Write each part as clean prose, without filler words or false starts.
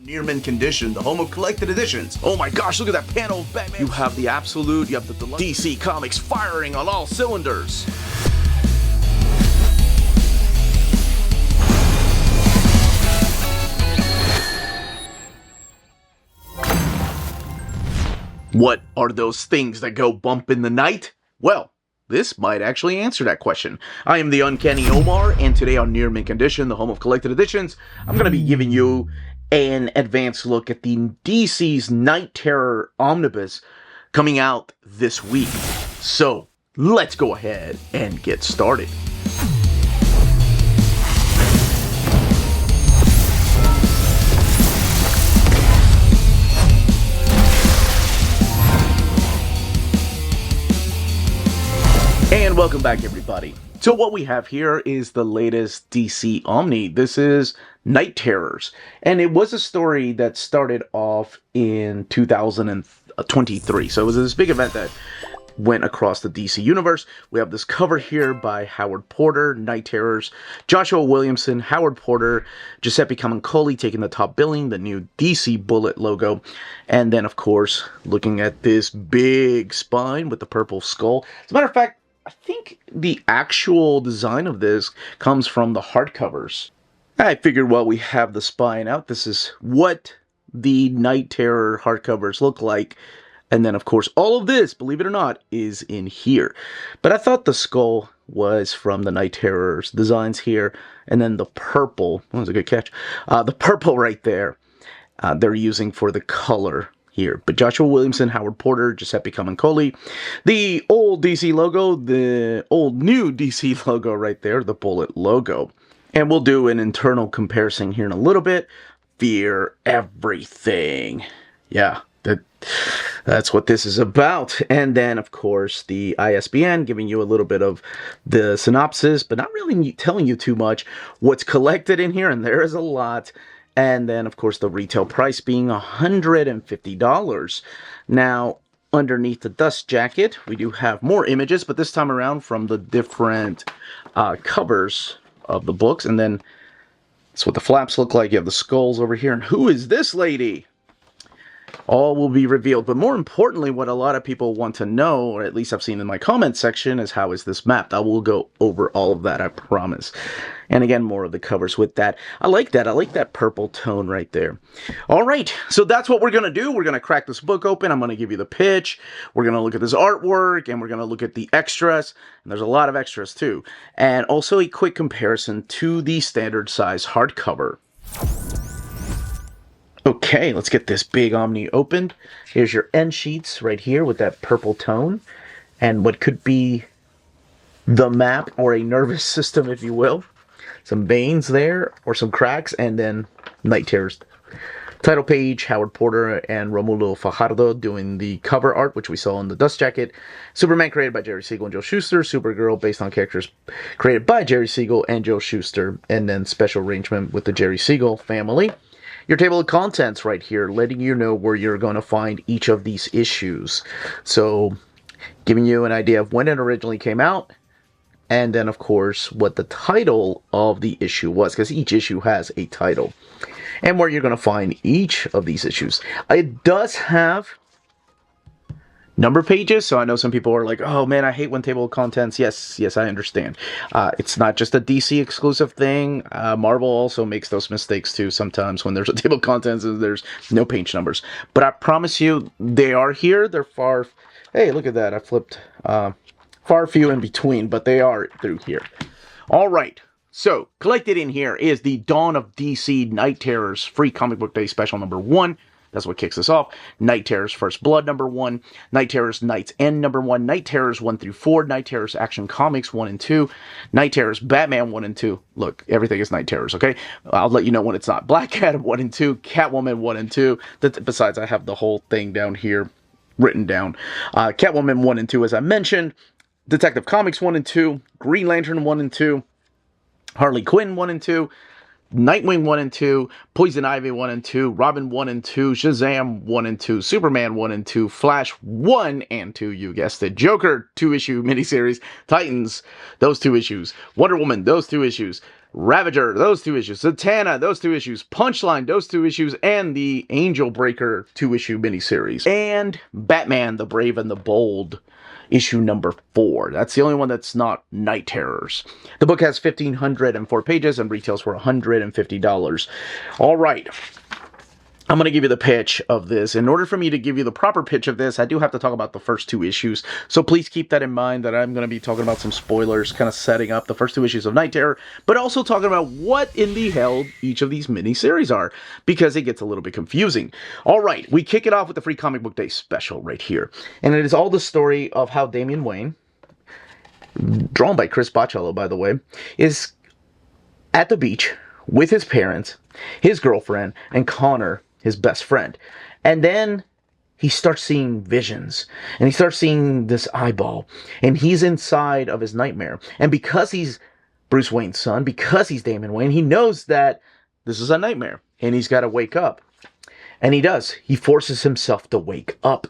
Near mint condition, the home of collected editions. Oh my gosh, look at that panel of Batman. You have the absolute, you have the deluxe. DC Comics firing on all cylinders. What are those things that go bump in the night? Well, this might actually answer that question. I am the Uncanny Omar, and today on Near Mint Condition, the home of collected editions, I'm going to be giving you an advanced look at the DC's Knight Terrors Omnibus coming out this week. So, let's go ahead and get started. And welcome back, everybody. So what we have here is the latest DC Omni. This is Knight Terrors. And it was a story that started off in 2023. So it was this big event that went across the DC universe. We have this cover here by Howard Porter, Knight Terrors, Joshua Williamson, Howard Porter, Giuseppe Camuncoli taking the top billing, the new DC Bullet logo, and then, of course, looking at this big spine with the purple skull. As a matter of fact, I think the actual design of this comes from the hardcovers. I figured while we have the spine out, this is what the Knight Terror hardcovers look like. And then, of course, all of this, believe it or not, is in here. But I thought the skull was from the Knight Terrors designs here. And then the purple, that was a good catch, the purple right there, they're using for the color here. But Joshua Williamson, Howard Porter, Giuseppe Camuncoli, the old DC logo, the old new DC logo right there, the Bullet logo. And we'll do an internal comparison here in a little bit. Fear everything. Yeah, that's what this is about. And then, of course, the ISBN, giving you a little bit of the synopsis, but not really telling you too much what's collected in here, and there is a lot. And then, of course, the retail price being $150. Now, underneath the dust jacket, we do have more images, but this time around from the different covers of the books. And then that's what the flaps look like. You have the skulls over here. And who is this lady? All will be revealed. But more importantly, what a lot of people want to know, or at least I've seen in my comment section, is how is this mapped? I will go over all of that, I promise. And again, more of the covers with that. I like that. I like that purple tone right there. All right, so that's what we're going to do. We're going to crack this book open. I'm going to give you the pitch. We're going to look at this artwork, and we're going to look at the extras. And there's a lot of extras, too. And also a quick comparison to the standard size hardcover. Okay, let's get this big Omni opened. Here's your end sheets right here with that purple tone. And what could be the map or a nervous system, if you will. Some veins there, or some cracks, and then Knight Terrors. Title page, Howard Porter and Romulo Fajardo doing the cover art, which we saw in the dust jacket. Superman created by Jerry Siegel and Joe Shuster. Supergirl based on characters created by Jerry Siegel and Joe Shuster. And then special arrangement with the Jerry Siegel family. Your table of contents right here, letting you know where you're going to find each of these issues. So, giving you an idea of when it originally came out, and then, of course, what the title of the issue was, because each issue has a title. And where you're going to find each of these issues. It does have number pages, so I know some people are like, oh man, I hate when table of contents. Yes, I understand. It's not just a DC exclusive thing. Marvel also makes those mistakes too sometimes when there's a table of contents and there's no page numbers. But I promise you, they are here. They're far... Hey, look at that. I flipped far few in between, but they are through here. All right. So, collected in here is the Dawn of DC Knight Terrors Free Comic Book Day Special number 1. That's what kicks us off. Knight Terrors First Blood number 1. Knight Terrors Knight's End number 1. Knight Terrors 1 through 4. Knight Terrors Action Comics 1 and 2. Knight Terrors Batman 1 and 2. Look, everything is Knight Terrors, okay? I'll let you know when it's not. Black Cat 1 and 2. Catwoman 1 and 2. Besides, I have the whole thing down here written down. Catwoman 1 and 2, as I mentioned. Detective Comics 1 and 2. Green Lantern 1 and 2. Harley Quinn 1 and 2. Nightwing 1 and 2, Poison Ivy 1 and 2, Robin 1 and 2, Shazam 1 and 2, Superman 1 and 2, Flash 1 and 2, you guessed it, Joker 2-issue miniseries, Titans, those 2 issues, Wonder Woman, those 2 issues, Ravager, those 2 issues. Zatanna, those 2 issues. Punchline, those 2 issues. And the Angel Breaker 2-issue miniseries. And Batman, the Brave and the Bold, issue number 4. That's the only one that's not Knight Terrors. The book has 1,504 pages and retails for $150. All right. I'm going to give you the pitch of this. In order for me to give you the proper pitch of this, I do have to talk about the first 2 issues. So please keep that in mind, that I'm going to be talking about some spoilers, kind of setting up the first 2 issues of Knight Terror, but also talking about what in the hell each of these mini-series are, because it gets a little bit confusing. All right, we kick it off with the Free Comic Book Day special right here. And it is all the story of how Damian Wayne, drawn by Chris Bocciolo, by the way, is at the beach with his parents, his girlfriend, and Connor, his best friend. And then he starts seeing visions, and he starts seeing this eyeball, and he's inside of his nightmare. And because he's Bruce Wayne's son, because he's Damian Wayne, he knows that this is a nightmare, and he's got to wake up. And he does. He forces himself to wake up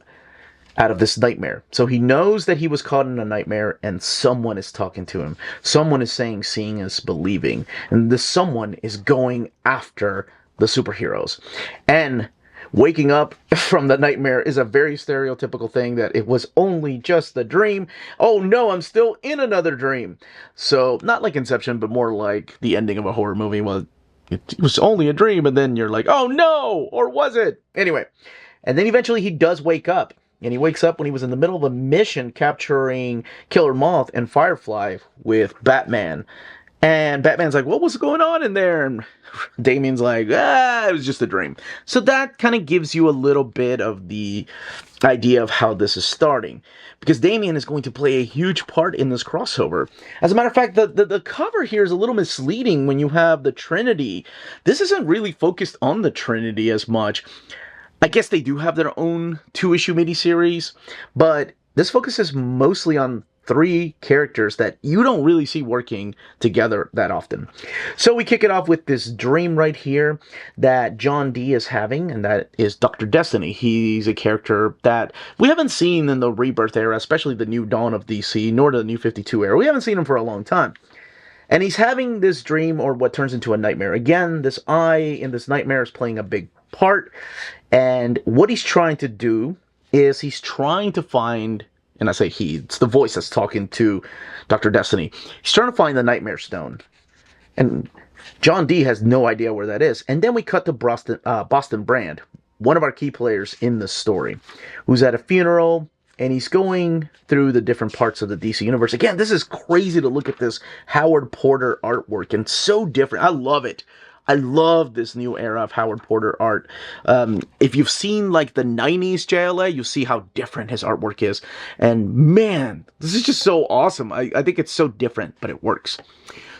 out of this nightmare. So he knows that he was caught in a nightmare, and someone is talking to him. Someone is saying seeing is believing. And this someone is going after the superheroes. And waking up from the nightmare is a very stereotypical thing, that it was only just a dream. Oh no, I'm still in another dream. So not like Inception, but more like the ending of a horror movie. Well, it was only a dream, and then you're like, oh no, or was it? Anyway, and then eventually he does wake up. And he wakes up when he was in the middle of a mission capturing Killer Moth and Firefly with Batman. And Batman's like, what was going on in there? And Damian's like, it was just a dream. So that kind of gives you a little bit of the idea of how this is starting, because Damian is going to play a huge part in this crossover. As a matter of fact, the cover here is a little misleading when you have the Trinity. This isn't really focused on the Trinity as much. I guess they do have their own 2-issue miniseries, but this focuses mostly on 3 characters that you don't really see working together that often. So we kick it off with this dream right here that John Dee is having, and that is Dr. Destiny. He's a character that we haven't seen in the Rebirth era, especially the New Dawn of DC, nor the New 52 era. We haven't seen him for a long time. And he's having this dream, or what turns into a nightmare. Again, this eye in this nightmare is playing a big part. And what he's trying to do is he's trying to find, and I say he, it's the voice that's talking to Dr. Destiny. He's trying to find the Nightmare Stone. And John Dee has no idea where that is. And then we cut to Boston Brand, one of our key players in this story, who's at a funeral, and he's going through the different parts of the DC universe. Again, this is crazy to look at this Howard Porter artwork, and so different. I love it. I love this new era of Howard Porter art. If you've seen like the 90s JLA, you'll see how different his artwork is. And man, this is just so awesome. I think it's so different, but it works.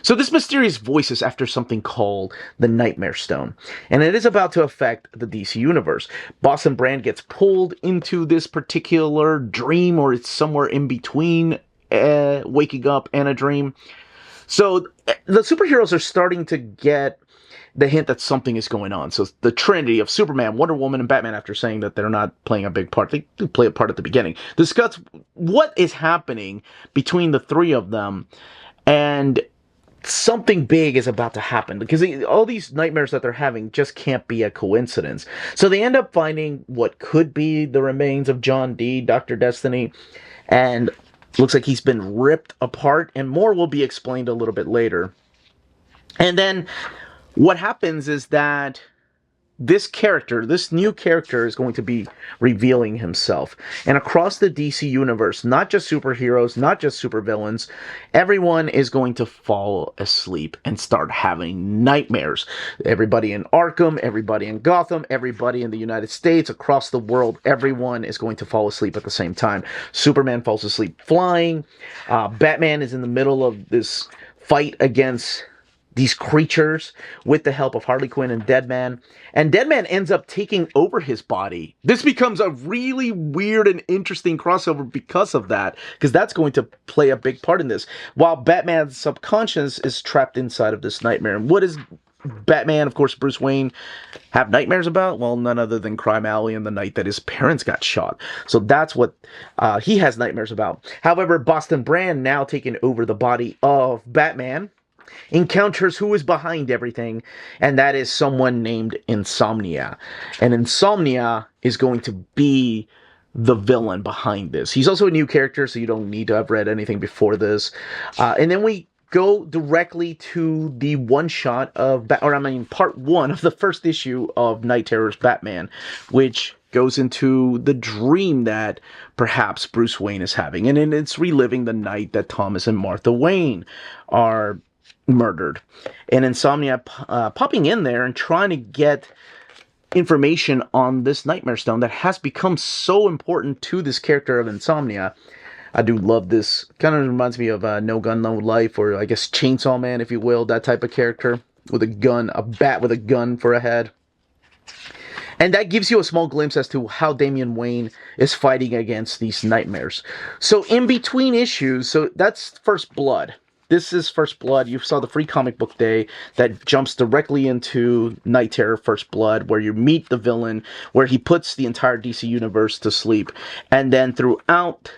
So this mysterious voice is after something called the Nightmare Stone, and it is about to affect the DC universe. Boston Brand gets pulled into this particular dream, or it's somewhere in between waking up and a dream. So the superheroes are starting to get the hint that something is going on. So the Trinity of Superman, Wonder Woman, and Batman, after saying that they're not playing a big part, they do play a part at the beginning, discuss what is happening between the 3 of them, and something big is about to happen, because all these nightmares that they're having just can't be a coincidence. So they end up finding what could be the remains of John Dee, Dr. Destiny, and looks like he's been ripped apart, and more will be explained a little bit later. And then what happens is that this new character is going to be revealing himself. And across the DC universe, not just superheroes, not just supervillains, everyone is going to fall asleep and start having nightmares. Everybody in Arkham, everybody in Gotham, everybody in the United States, across the world, everyone is going to fall asleep at the same time. Superman falls asleep flying. Batman is in the middle of this fight against these creatures with the help of Harley Quinn and Deadman. And Deadman ends up taking over his body. This becomes a really weird and interesting crossover because of that, because that's going to play a big part in this. While Batman's subconscious is trapped inside of this nightmare. And what does Batman, of course, Bruce Wayne, have nightmares about? Well, none other than Crime Alley and the night that his parents got shot. So that's what he has nightmares about. However, Boston Brand, now taking over the body of Batman, encounters who is behind everything, and that is someone named Insomnia. And Insomnia is going to be the villain behind this. He's also a new character, so you don't need to have read anything before this. And then we go directly to the one-shot of, part one of the first issue of Knight Terrors Batman, which goes into the dream that perhaps Bruce Wayne is having. And it's reliving the night that Thomas and Martha Wayne are murdered. And Insomnia popping in there and trying to get information on this Knightmare Stone that has become so important to this character of Insomnia. I do love this. Kind of reminds me of No Gun, No Life, or I guess Chainsaw Man, if you will, that type of character with a gun, a bat with a gun for a head. And that gives you a small glimpse as to how Damian Wayne is fighting against these Knightmares. So in between issues, so that's First Blood. This is First Blood. You saw the free comic book day that jumps directly into Knight Terror First Blood, where you meet the villain, where he puts the entire DC universe to sleep. And then throughout,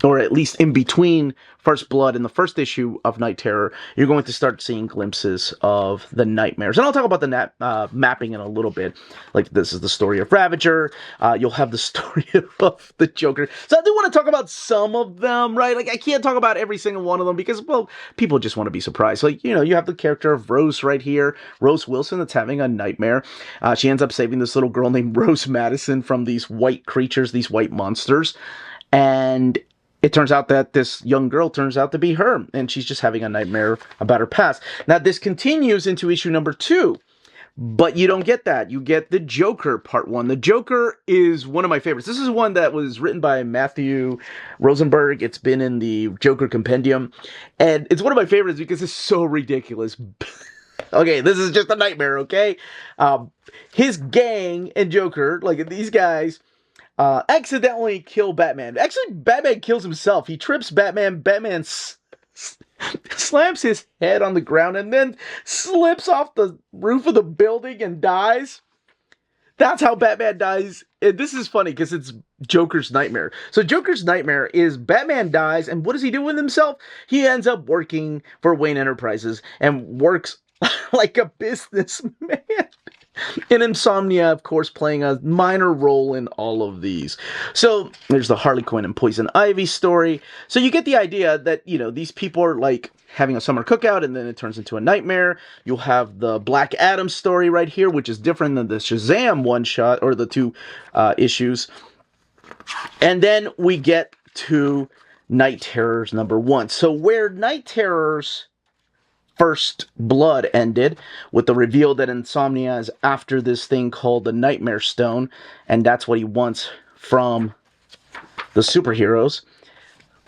or at least in between First Blood and the first issue of Knight Terror, you're going to start seeing glimpses of the Knightmares. And I'll talk about the mapping in a little bit. Like, this is the story of Ravager. You'll have the story of the Joker. So I do want to talk about some of them, right? Like, I can't talk about every single one of them because, well, people just want to be surprised. Like, you know, you have the character of Rose right here. Rose Wilson that's having a nightmare. She ends up saving this little girl named Rose Madison from these white creatures, these white monsters. And it turns out that this young girl turns out to be her, and she's just having a nightmare about her past. Now, this continues into issue number 2, but you don't get that. You get the Joker, part 1. The Joker is one of my favorites. This is one that was written by Matthew Rosenberg. It's been in the Joker Compendium, and it's one of my favorites because it's so ridiculous. Okay, this is just a nightmare, okay? His gang and Joker, like these guys, accidentally kill Batman. Actually, Batman kills himself. He trips Batman. Batman slams his head on the ground and then slips off the roof of the building and dies. That's how Batman dies. And this is funny because it's Joker's nightmare. So Joker's nightmare is Batman dies, and what does he do with himself? He ends up working for Wayne Enterprises and works like a businessman. And Insomnia, of course, playing a minor role in all of these. So there's the Harley Quinn and Poison Ivy story. So you get the idea that, you know, these people are like having a summer cookout and then it turns into a nightmare. You'll have the Black Adam story right here, which is different than the Shazam one-shot or the 2 issues. And then we get to Knight Terrors number 1. So where Knight Terrors First Blood ended with the reveal that Insomnia is after this thing called the Knightmare Stone, and that's what he wants from the superheroes.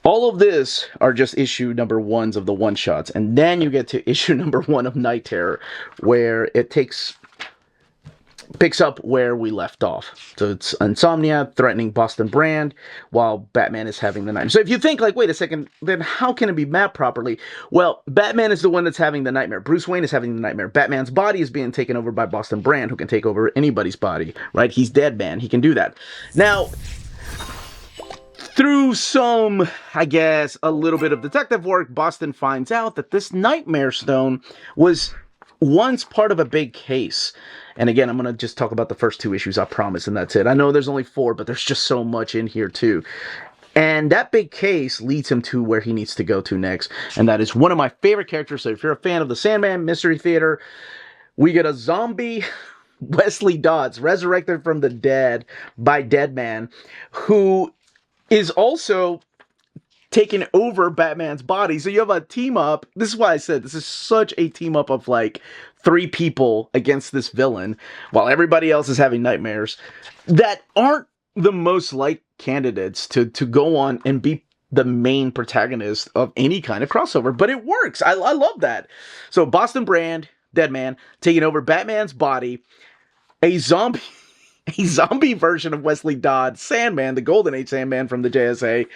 All of this are just issue number 1s of the one-shots, and then you get to issue number 1 of Knight Terror, where it picks up where we left off. So it's Insomnia threatening Boston Brand while Batman is having the nightmare. So if you think, like, wait a second, then how can it be mapped properly? Well, Batman is the one that's having the nightmare. Bruce Wayne is having the nightmare. Batman's body is being taken over by Boston Brand, who can take over anybody's body, right? He's dead, man. He can do that. Now, through some, I guess, a little bit of detective work, Boston finds out that this Knightmare Stone was once part of a big case. And again, I'm going to just talk about the first 2 issues, I promise, and that's it. I know there's only 4, but there's just so much in here, too. And that big case leads him to where he needs to go to next, and that is one of my favorite characters. So if you're a fan of the Sandman Mystery Theater, we get a zombie Wesley Dodds, resurrected from the dead by Deadman, who is also taking over Batman's body. So you have a team up. This is why I said this is such a team up of like 3 people against this villain while everybody else is having nightmares that aren't the most liked candidates to go on and be the main protagonist of any kind of crossover. But it works. I love that. So Boston Brand, Deadman, taking over Batman's body. A zombie version of Wesley Dodds, Sandman, the Golden Age Sandman from the JSA.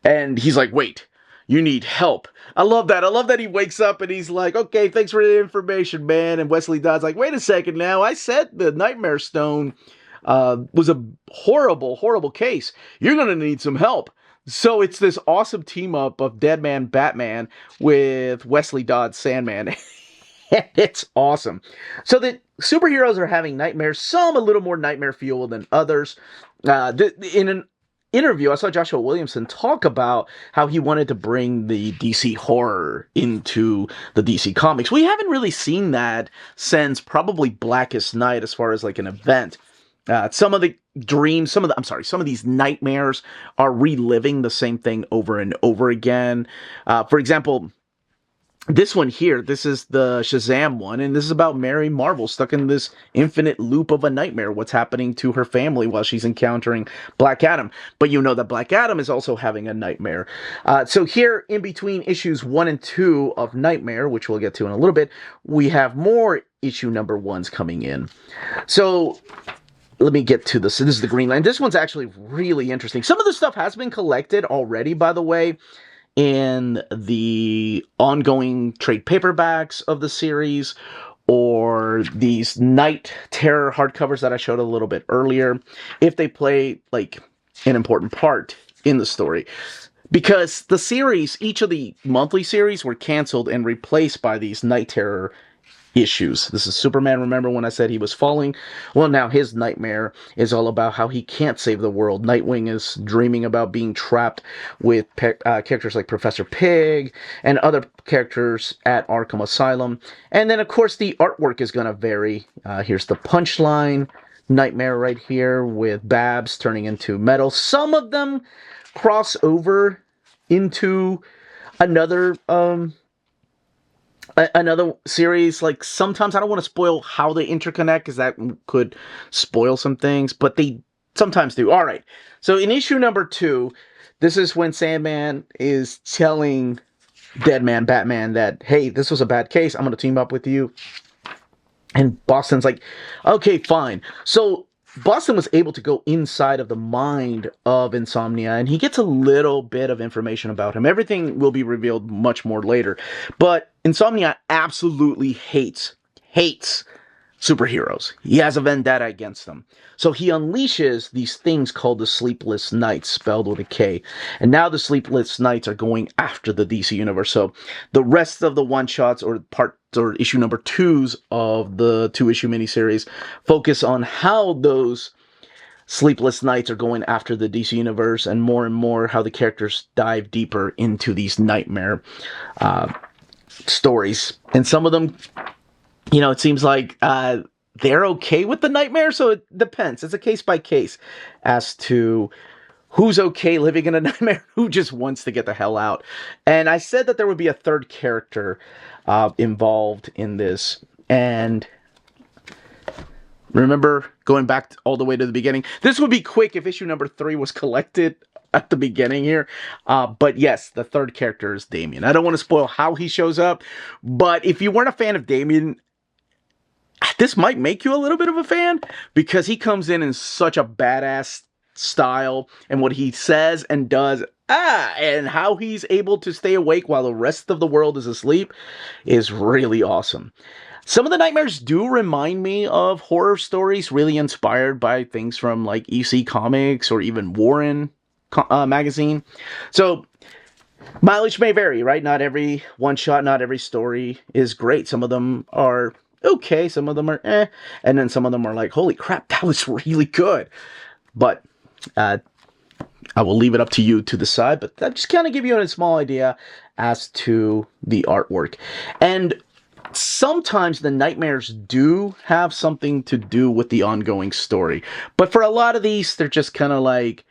And he's like, wait, you need help. I love that. I love that he wakes up and he's like, okay, thanks for the information, man. And Wesley Dodds like, wait a second now. I said the Knightmare Stone was a horrible, horrible case. You're going to need some help. So it's this awesome team up of Deadman Batman with Wesley Dodds Sandman. And it's awesome. So the superheroes are having nightmares, some a little more nightmare fuel than others. In an interview, I saw Joshua Williamson talk about how he wanted to bring the DC horror into the DC comics. We haven't really seen that since probably Blackest Night as far as like an event. Some of the dreams, some of these nightmares are reliving the same thing over and over again. For example, this one here, this is the Shazam one, and this is about Mary Marvel stuck in this infinite loop of a nightmare. What's happening to her family while she's encountering Black Adam. But you know that Black Adam is also having a nightmare. So here, in between issues 1 and 2 of Knightmare, which we'll get to in a little bit, we have more issue number 1s coming in. So let me get to this. So this is the Green Line. This one's actually really interesting. Some of the stuff has been collected already, by the way, in the ongoing trade paperbacks of the series, or these Knight Terror hardcovers that I showed a little bit earlier, if they play like an important part in the story. Because the series, each of the monthly series were canceled and replaced by these Knight Terror issues. This is Superman. Remember when I said he was falling? Well, now his nightmare is all about how he can't save the world. Nightwing is dreaming about being trapped with characters like Professor Pig and other characters at Arkham Asylum. And then, of course, the artwork is going to vary. Here's the Punchline Nightmare right here with Babs turning into metal. Some of them cross over into another series. Like, sometimes I don't want to spoil how they interconnect because that could spoil some things, but they sometimes do. All right, so in issue number 2, this is when Sandman is telling Deadman Batman that, hey, this was a bad case, I'm going to team up with you. And Boston's like, okay, fine. So Boston was able to go inside of the mind of Insomnia, and he gets a little bit of information about him. Everything will be revealed much more later. But Insomnia absolutely hates superheroes. He has a vendetta against them. So he unleashes these things called the Sleepless Knights, spelled with a K. And now the Sleepless Knights are going after the DC Universe. So the rest of the one-shots or issue number 2s of the 2-issue miniseries focus on how those Sleepless Knights are going after the DC Universe, and more how the characters dive deeper into these nightmare stories. And some of them, you know, it seems like they're okay with the nightmare, so it depends. It's a case by case as to who's okay living in a nightmare, who just wants to get the hell out. And I said that there would be a third character involved in this. And remember, going back all the way to the beginning, this would be quick if issue number 3 was collected at the beginning here. But yes, the third character is Damien. I don't want to spoil how he shows up, but if you weren't a fan of Damien, this might make you a little bit of a fan, because he comes in such a badass style, and what he says and does, and how he's able to stay awake while the rest of the world is asleep is really awesome. Some of the nightmares do remind me of horror stories, really inspired by things from like EC Comics or even Warren magazine. So mileage may vary, right? Not every one shot, not every story is great. Some of them are okay, some of them are and then some of them are like, holy crap, that was really good. But I will leave it up to you to decide, but that just kind of give you a small idea as to the artwork. And sometimes the nightmares do have something to do with the ongoing story, but for a lot of these, they're just kind of like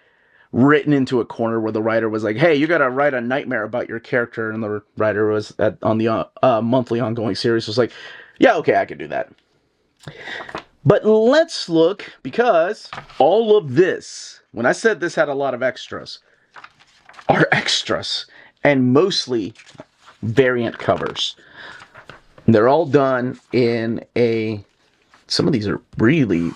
written into a corner where the writer was like, hey, you gotta write a nightmare about your character, and the writer was on the monthly ongoing series was like, yeah, okay, I can do that. But let's look, because all of this, when I said this had a lot of extras, are extras, and mostly variant covers. They're all done in some of these are really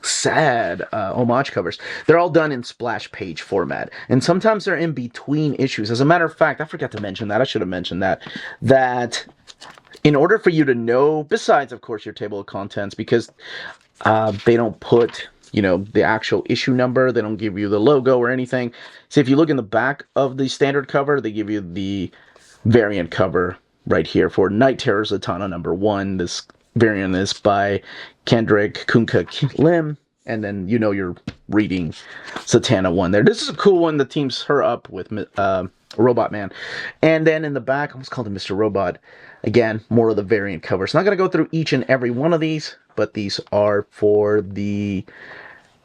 sad homage covers. They're all done in splash page format, and sometimes they're in between issues. As a matter of fact, I forgot to mention that. I should have mentioned that in order for you to know, besides, of course, your table of contents, because they don't put you know, the actual issue number. They don't give you the logo or anything. So if you look in the back of the standard cover, they give you the variant cover right here for Knight Terrors Latana #1. This variant is by Kendrick Kunka Lim. And then you know you're reading Satana 1 there. This is a cool one that teams her up with Robot Man. And then in the back, I almost called him Mr. Robot. Again, more of the variant covers. Not going to go through each and every one of these, but these are for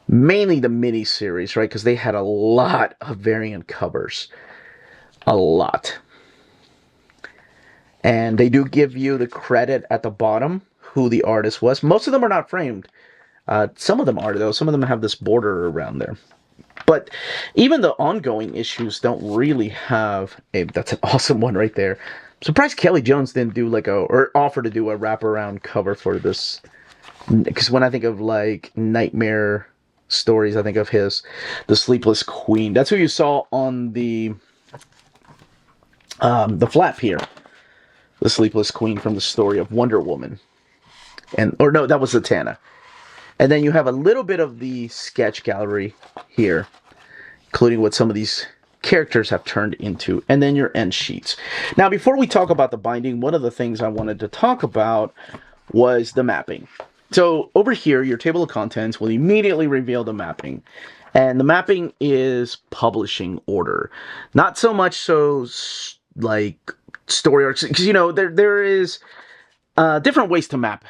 mainly the mini-series, right? Because they had a lot of variant covers. A lot. And they do give you the credit at the bottom, who the artist was. Most of them are not framed. Some of them are, though. Some of them have this border around there. But even the ongoing issues don't really have a... That's an awesome one right there. I'm surprised Kelly Jones didn't do like or offer to do a wraparound cover for this. Because when I think of like Knightmare stories, I think of The Sleepless Queen. That's who you saw on the flap here. The Sleepless Queen from the story of Wonder Woman. Or no, that was Zatanna. And then you have a little bit of the sketch gallery here, including what some of these characters have turned into, and then your end sheets. Now, before we talk about the binding, one of the things I wanted to talk about was the mapping. So over here, your table of contents will immediately reveal the mapping. And the mapping is publishing order. Not so much so like story arcs, because, you know, there is different ways to map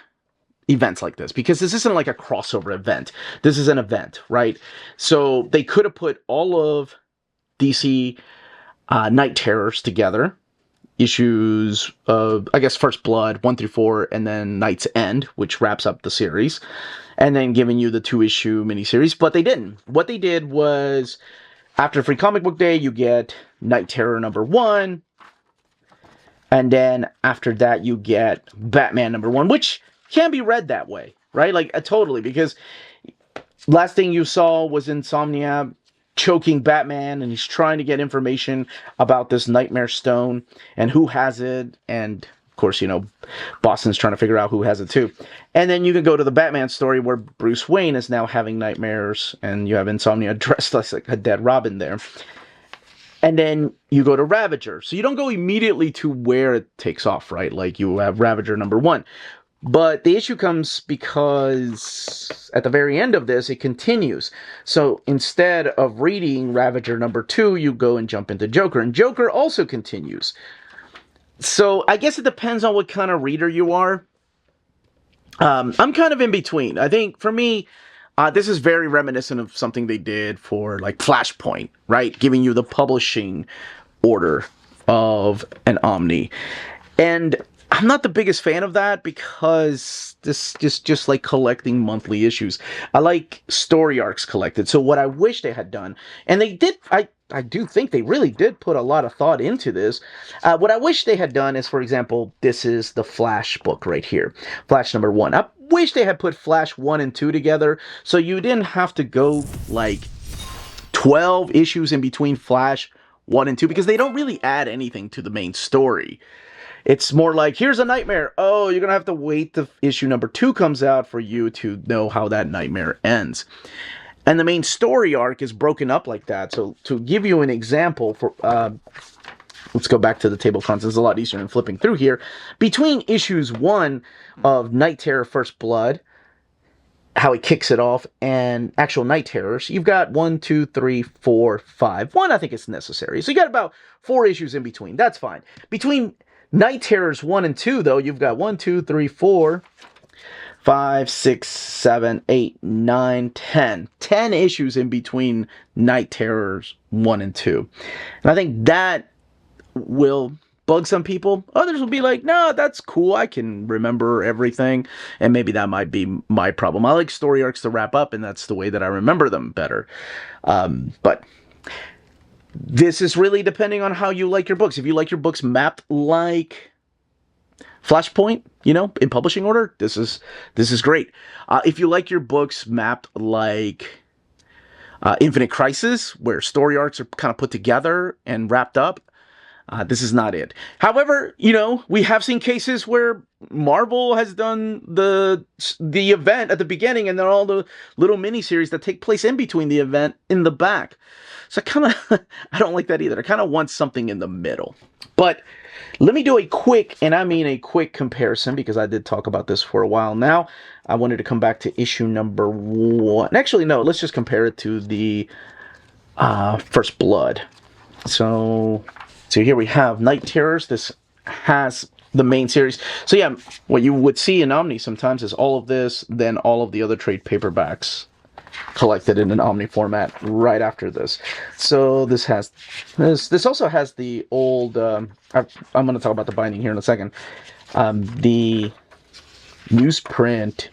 events like this, because this isn't like a crossover event. This is an event, right? So they could have put all of DC Knight Terrors together, issues of, I guess, First Blood 1 through 4, and then Knight's End, which wraps up the series, and then giving you the 2-issue miniseries, but they didn't. What they did was, after Free Comic Book Day, you get Knight Terror #1, and then after that you get Batman #1, which can be read that way, right? Like, totally, because last thing you saw was Insomnia choking Batman, and he's trying to get information about this Nightmare Stone and who has it, and of course, you know, Boston's trying to figure out who has it too. And then you can go to the Batman story where Bruce Wayne is now having nightmares, and you have Insomnia dressed like a dead Robin there. And then you go to Ravager. So you don't go immediately to where it takes off, right? Like, you have Ravager #1. But the issue comes because at the very end of this, it continues. So instead of reading Ravager #2, you go and jump into Joker. And Joker also continues. So I guess it depends on what kind of reader you are. I'm kind of in between. I think for me, this is very reminiscent of something they did for like Flashpoint, right? Giving you the publishing order of an Omni. And I'm not the biggest fan of that, because this just like collecting monthly issues. I like story arcs collected. So what I wish they had done, and they did, I do think they really did put a lot of thought into this. What I wish they had done is, for example, this is the Flash book right here. Flash #1. I wish they had put Flash 1 and 2 together, so you didn't have to go like 12 issues in between Flash 1 and 2, because they don't really add anything to the main story. It's more like, here's a nightmare. Oh, you're going to have to wait till issue #2 comes out for you to know how that nightmare ends. And the main story arc is broken up like that. So to give you an example, for let's go back to the table of contents. It's a lot easier than flipping through here. Between issues 1 of Knight Terror First Blood, how it kicks it off, and actual Knight Terrors, you've got 1, 2, 3, 4, 5. 1, I think it's necessary. So you got about 4 issues in between. That's fine. Between Knight Terrors 1 and 2, though, you've got 1, 2, 3, 4, 5, 6, 7, 8, 9, 10. 10 issues in between Knight Terrors 1 and 2. And I think that will bug some people. Others will be like, no, that's cool. I can remember everything. And maybe that might be my problem. I like story arcs to wrap up, and that's the way that I remember them better. But this is really depending on how you like your books. If you like your books mapped like Flashpoint, you know, in publishing order, this is great. If you like your books mapped like Infinite Crisis, where story arcs are kind of put together and wrapped up, this is not it. However, you know, we have seen cases where Marvel has done the event at the beginning, and then all the little mini-series that take place in between the event in the back. So I don't like that either. I kind of want something in the middle. But let me do a quick, and I mean a quick comparison, because I did talk about this for a while now. I wanted to come back to issue number 1. Actually, no, let's just compare it to the First Blood. So here we have Knight Terrors. This has the main series. So yeah, what you would see in Omni sometimes is all of this, then all of the other trade paperbacks collected in an Omni format right after this. So this has this also has the old I'm going to talk about the binding here in a second. The newsprint,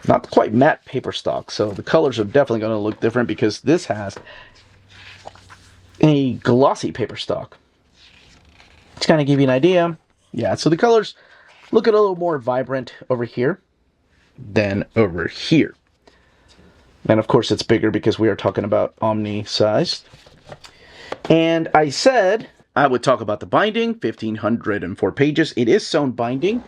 not quite matte paper stock, so the colors are definitely going to look different because this has a glossy paper stock. To kind of give you an idea, yeah, so the colors look a little more vibrant over here than over here. And of course it's bigger because we are talking about Omni sized. And I said I would talk about the binding, 1,504 pages. It is sewn binding,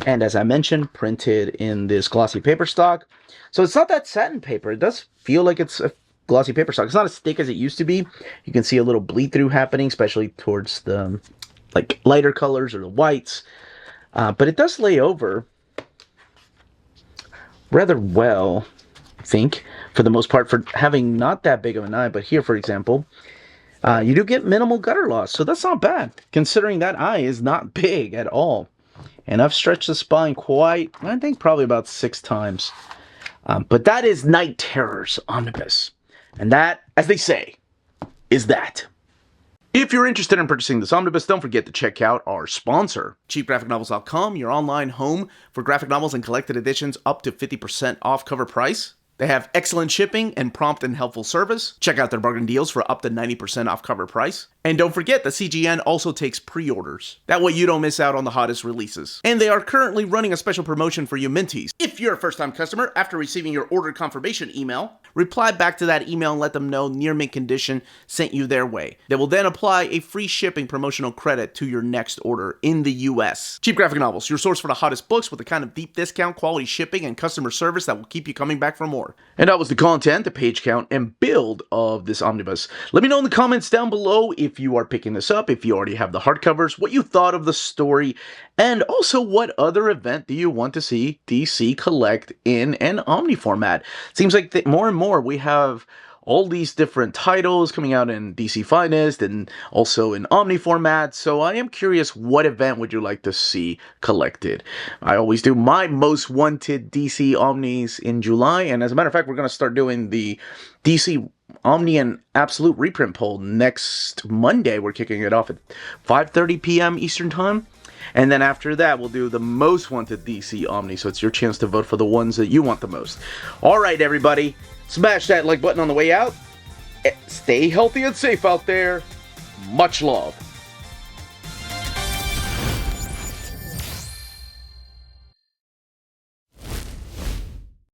and as I mentioned, printed in this glossy paper stock. So it's not that satin paper. It does feel like it's a glossy paper stock. It's not as thick as it used to be. You can see a little bleed through happening, especially towards the like lighter colors or the whites. But it does lay over rather well, I think, for the most part, for having not that big of an eye. But here, for example, you do get minimal gutter loss, so that's not bad, considering that eye is not big at all. And I've stretched the spine quite, I think, probably about 6 times. But that is Knight Terrors Omnibus. And that, as they say, is that. If you're interested in purchasing this omnibus, don't forget to check out our sponsor, cheapgraphicnovels.com, your online home for graphic novels and collected editions up to 50% off cover price. They have excellent shipping and prompt and helpful service. Check out their bargain deals for up to 90% off cover price. And don't forget that CGN also takes pre-orders. That way you don't miss out on the hottest releases. And they are currently running a special promotion for you minties. If you're a first-time customer, after receiving your order confirmation email, reply back to that email and let them know Near Mint Condition sent you their way. They will then apply a free shipping promotional credit to your next order in the US. Cheap Graphic Novels, your source for the hottest books with the kind of deep discount, quality shipping, and customer service that will keep you coming back for more. And that was the content, the page count, and build of this omnibus. Let me know in the comments down below if you are picking this up, if you already have the hardcovers, what you thought of the story, and also what other event do you want to see DC collect in an Omni format. Seems like more and more we have all these different titles coming out in DC Finest and also in Omni format, so I am curious, what event would you like to see collected? I always do my most wanted DC Omnis in July, and as a matter of fact, we're going to start doing the DC Omni and Absolute reprint poll next Monday. We're kicking it off at 5:30 p.m. Eastern Time. And then after that, we'll do the most wanted DC Omni, so it's your chance to vote for the ones that you want the most. All right, everybody. Smash that like button on the way out. Stay healthy and safe out there. Much love.